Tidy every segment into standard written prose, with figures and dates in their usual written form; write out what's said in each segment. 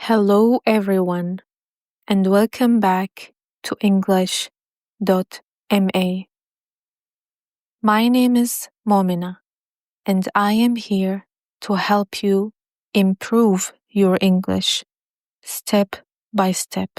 Hello, everyone, and welcome back to English.ma. My name is Momina, and I am here to help you improve your English step by step.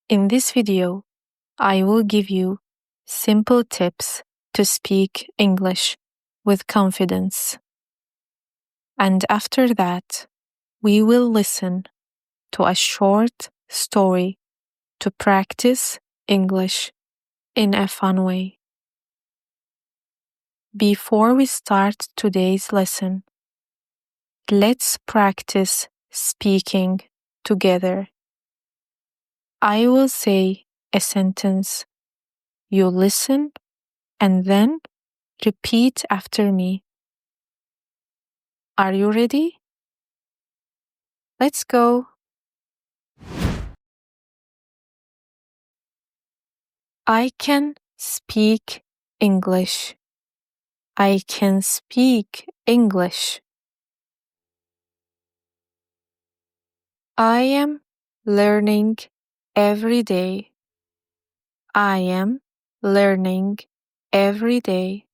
In this video, I will give you simple tips to speak English with confidence. And after that, we will listen to a short story to practice English in a fun way. Before we start today's lesson, let's practice speaking together. I will say a sentence. You listen and then repeat after me. Are you ready? Let's go. I can speak English. I can speak English. I am learning every day. I am learning every day.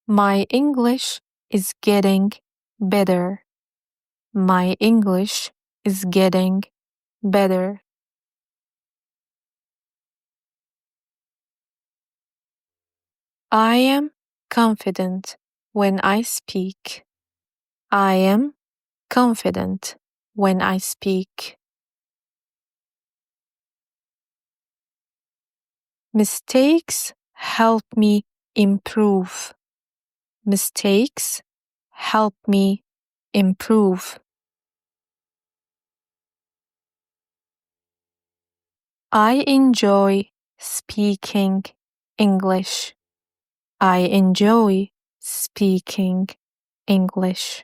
My English is getting better. My English is getting better. I am confident when I speak. I am confident when I speak. Mistakes help me improve. Mistakes help me improve. I enjoy speaking English. I enjoy speaking English.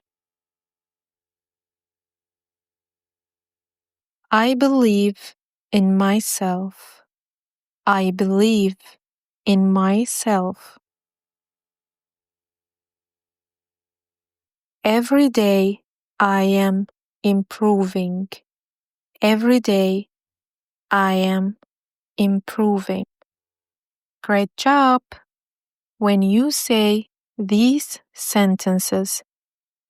I believe in myself. I believe in myself. Every day I am improving. Every day I am improving. Great job! When you say these sentences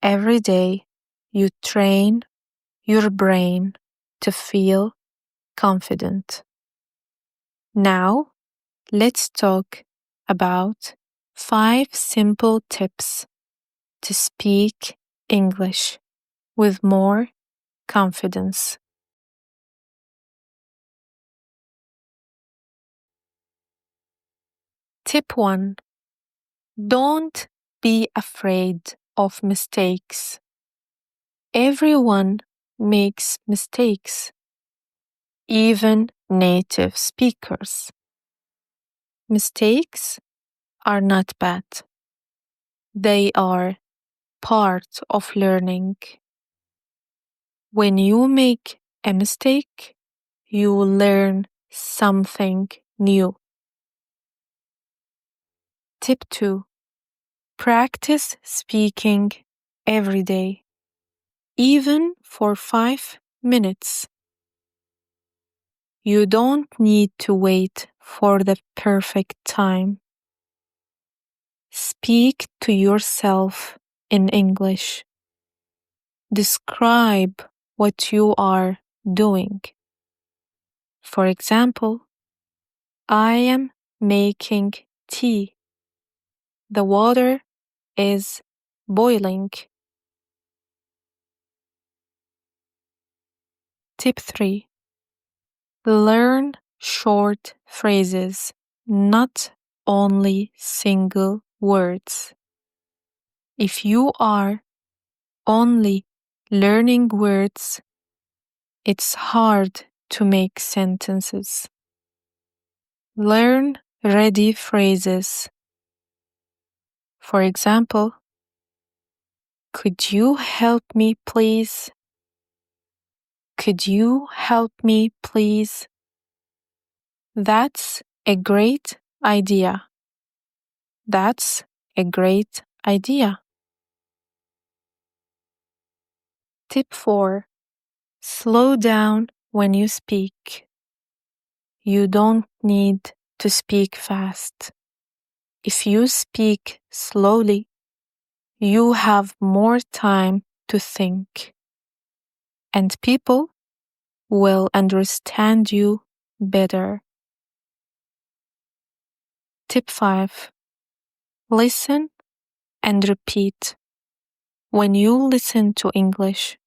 every day, you train your brain to feel confident. Now, let's talk about 5 simple tips to speak English with more confidence. Tip 1. Don't be afraid of mistakes. Everyone makes mistakes, even native speakers. Mistakes are not bad. They are part of learning. When you make a mistake, you will learn something new. Tip 2. Practice speaking every day, even for 5 minutes. You don't need to wait for the perfect time. Speak to yourself in English. Describe what you are doing. For example, I am making tea. The water is boiling. Tip 3. Learn short phrases, not only single words. If you are only learning words, it's hard to make sentences. Learn ready phrases. For example, could you help me, please? Could you help me, please? That's a great idea. That's a great idea. Tip 4. Slow down when you speak. You don't need to speak fast. If you speak slowly, you have more time to think, and people will understand you better. Tip 5. Listen and repeat. When you listen to English,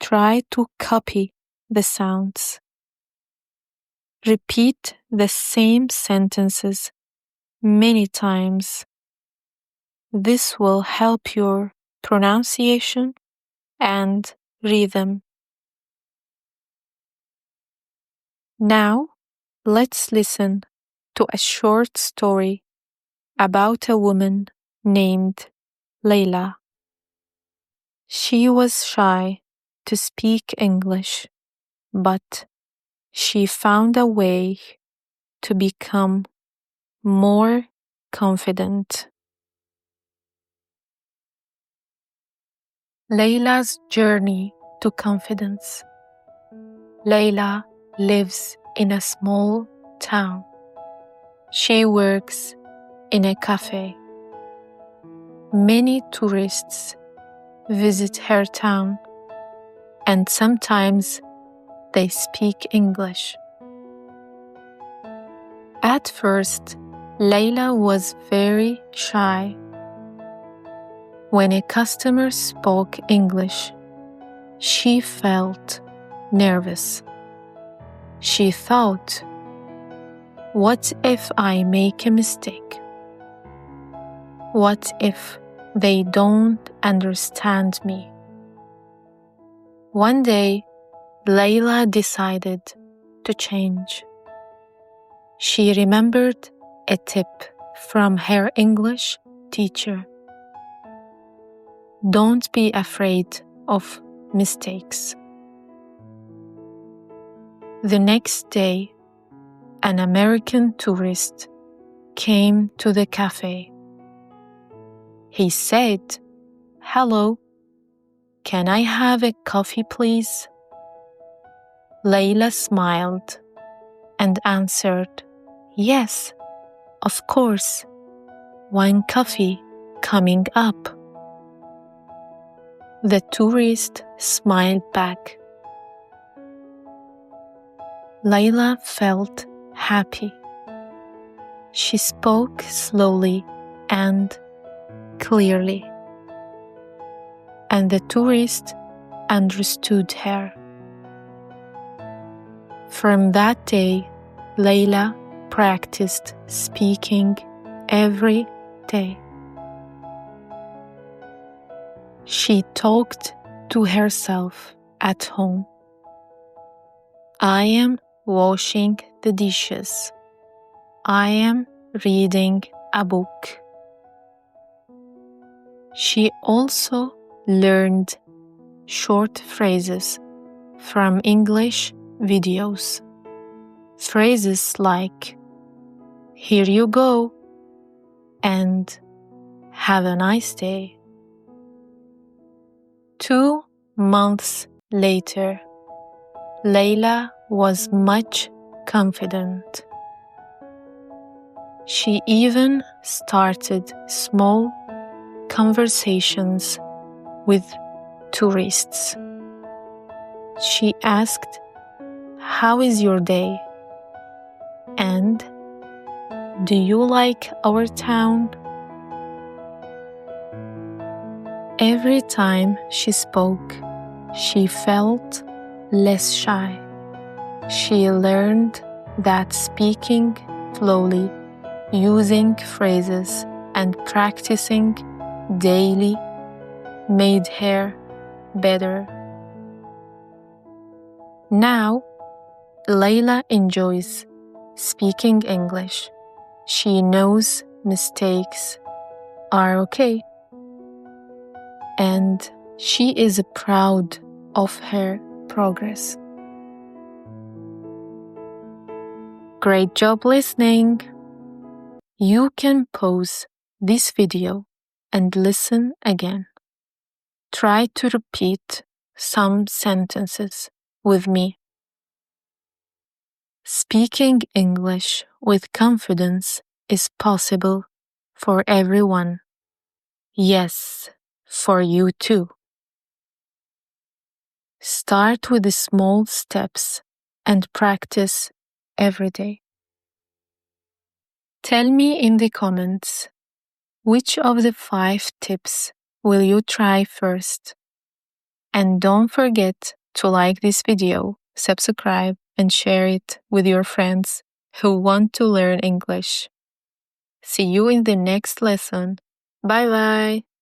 try to copy the sounds. Repeat the same sentences many times. This will help your pronunciation and rhythm. Now, let's listen to a short story about a woman named Layla. She was shy to speak English, but she found a way to become more confident. Layla's journey to confidence. Layla lives in a small town. She works in a cafe. Many tourists visit her town, and sometimes they speak English. At first, Layla was very shy. When a customer spoke English, she felt nervous. She thought, "What if I make a mistake? What if they don't understand me?" One day, Layla decided to change. She remembered a tip from her English teacher. Don't be afraid of mistakes. The next day, an American tourist came to the cafe. He said, "Hello, can I have a coffee, please?" Layla smiled and answered, "Yes, of course. One coffee coming up." The tourist smiled back. Layla felt happy. She spoke slowly and clearly, and the tourist understood her. From that day, Layla practiced speaking every day. She talked to herself at home. "I am washing the dishes. I am reading a book." She also learned short phrases from English videos. Phrases like "Here you go" and "Have a nice day." 2 months later, Layla was much confident. She even started small conversations with tourists. She asked, "How is your day?" and "Do you like our town?" Every time she spoke, she felt less shy. She learned that speaking slowly, using phrases, and practicing daily made her better. Now, Layla enjoys speaking English. She knows mistakes are okay, and she is proud of her progress. Great job listening! You can pause this video and listen again. Try to repeat some sentences with me. Speaking English with confidence is possible for everyone. Yes, for you too. Start with the small steps and practice every day. Tell me in the comments, which of the 5 tips will you try first? And don't forget to like this video, subscribe, and share it with your friends who want to learn English. See you in the next lesson. Bye bye!